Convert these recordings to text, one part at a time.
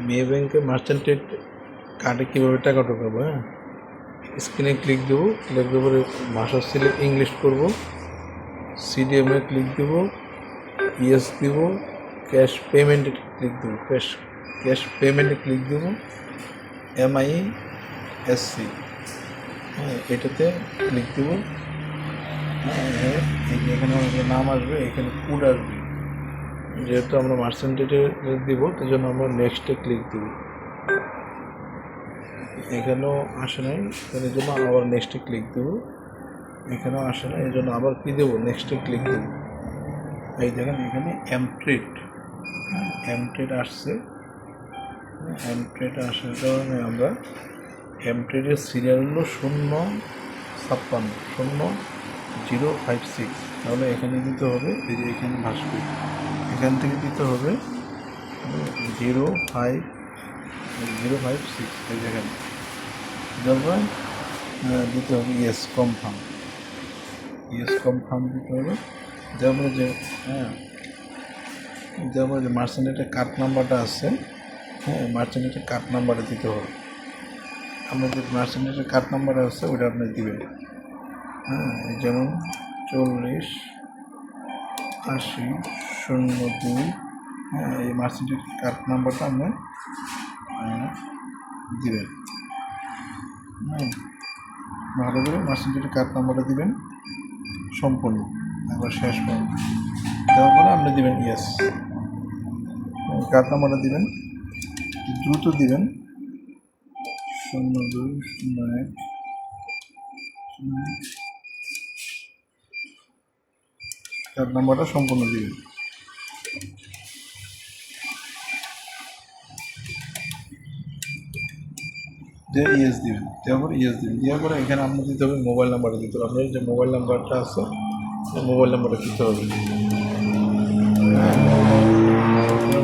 মে ব্যাংকের মার্চেন্টেড কার্ডে কীভাবে টাকা ঢোকাবো। হ্যাঁ, স্ক্রিনে ক্লিক দেবো, ক্লিক দেওয়ার পরে ভাষা সিলেক্ট ইংলিশ করব, সিডিএমে ক্লিক দেব, ইয়েস দেব, ক্যাশ পেমেন্টে ক্লিক দেবো, ক্যাশ পেমেন্টে ক্লিক দেব, MISC, হ্যাঁ এটাতে ক্লিক দেবো। হ্যাঁ, এখানে আমাদের নাম আসবে, এখানে কোড আসবে। যেহেতু আমরা মার্চেন্টেডে দিব তাই জন্য আমরা নেক্সটে ক্লিক দেব। এখানেও আসে নাই, এই জন্য আবার নেক্সটে ক্লিক দেবো। এখানেও আসে না, এই জন্য আবার কী দেবো, নেক্সটে ক্লিক দেবো। এই দেখেন এখানে এমট্রেড আসছে। এমট্রেড আসার কারণে আমরা এমট্রেডের সিরিয়াল হলো 056, তাহলে এখানে দিতে হবে, এই যে এখানে ভাসবে, এখান থেকে দিতে হবে 056, এই যেখানে তারপর দিতে হবে ইয়েস কনফার্ম দিতে হবে। তারপরে যে তারপরে যে মার্চেন্টের কার্ড নাম্বারটা আছে, হ্যাঁ মার্চেন্টের কার্ড নাম্বারটা দিতে হবে। আপনার যে মার্চেন্টের কার্ড নাম্বার আছে ওইটা আপনি দিবেন। হ্যাঁ, যেমন 408002, হ্যাঁ এই মার্চেন্টের কার্ড নাম্বারটা আপনি দিবেন। হ্যাঁ, ভালো করে মার্চেন্টের কার্ড নাম্বারটা দিবেন সম্পূর্ণ, একবার শেষ পর্যন্ত দেওয়ার পরে আপনি দিবেন ইয়েস। কার্ড নাম্বারটা দিবেন, দ্রুত দিবেন, 0201, কার্ড নাম্বারটা সম্পূর্ণ দিবেন। দিয়ে ইয়েস দিবেন, দেওয়ার পরে ইয়েস দিবেন, দেওয়ার পরে এখানে আপনার দিতে হবে মোবাইল নাম্বারটা দিতে হবে। আপনার যে মোবাইল নাম্বারটা আছে মোবাইল নাম্বারটা দিতে হবে।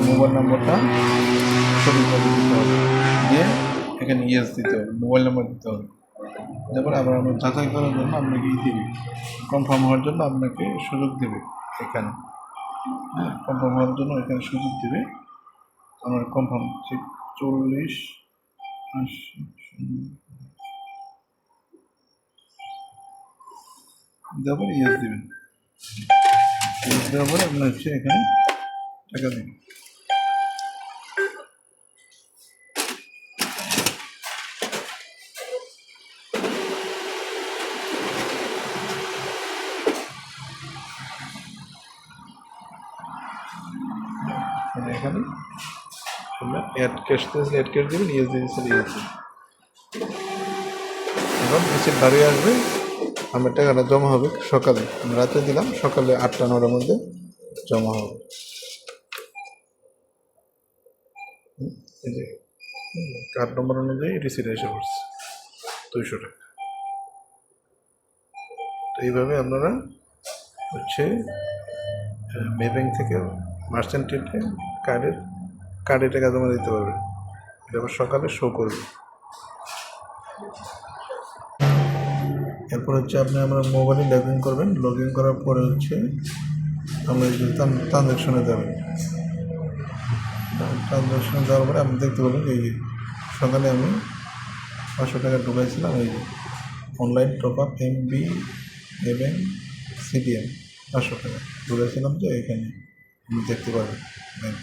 মোবাইল নাম্বারটা সঠিকভাবে দিতে হবে, দিয়ে এখানে ইয়েস দিতে হবে, মোবাইল নাম্বার দিতে হবে। তারপরে আবার আমরা যাচাই করার জন্য আপনাকে দেবে, কনফার্ম হওয়ার জন্য আপনাকে সুযোগ দেবে এখানে। হ্যাঁ, কনফার্ম হওয়ার জন্য এখানে সুযোগ দেবে। আমার কনফার্ম 4080, দেওয়ার পরে ইয়েস দেবেন। ইয়েস দেওয়ার পরে আপনার হচ্ছে এখানে টাকা দেবেন। এখানে আমরা অ্যাড ক্যাশ দেবেন, ইয়েস দিয়েছেন ইয়েস দেবেন। এখন রিসিপ্ট দাঁড়িয়ে আসবে, আমার টাকাটা জমা হবে সকালে, রাতে দিলাম, সকালে 8টা-9টার মধ্যে জমা হবে। এই যে কার্ড নম্বর অনুযায়ী রিসিপ্ট এসে পড়ছে 200 টাকা। তো এইভাবে আপনারা হচ্ছে মে ব্যাংক থেকে মার্চেন্টেডে কার্ডে টাকা জমা দিতে পারবেন। এটা আবার সকালে শো করবে। এরপর হচ্ছে আপনি আপনার মোবাইলে লগ ইন করার পরে হচ্ছে আমরা এই যে ট্রানজ্যাকশনে যাবেন। ট্রানজ্যাকশনে যাওয়ার পরে আপনি দেখতে পাবেন এই যে সকালে আমি 500 টাকা ঢুকাইছিলাম, এই যে অনলাইন টপ আপ MB এবং CDM 500 টাকা ঢুকাইছিলাম, যে এখানে আপনি দেখতে পাবেন ব্যাংক।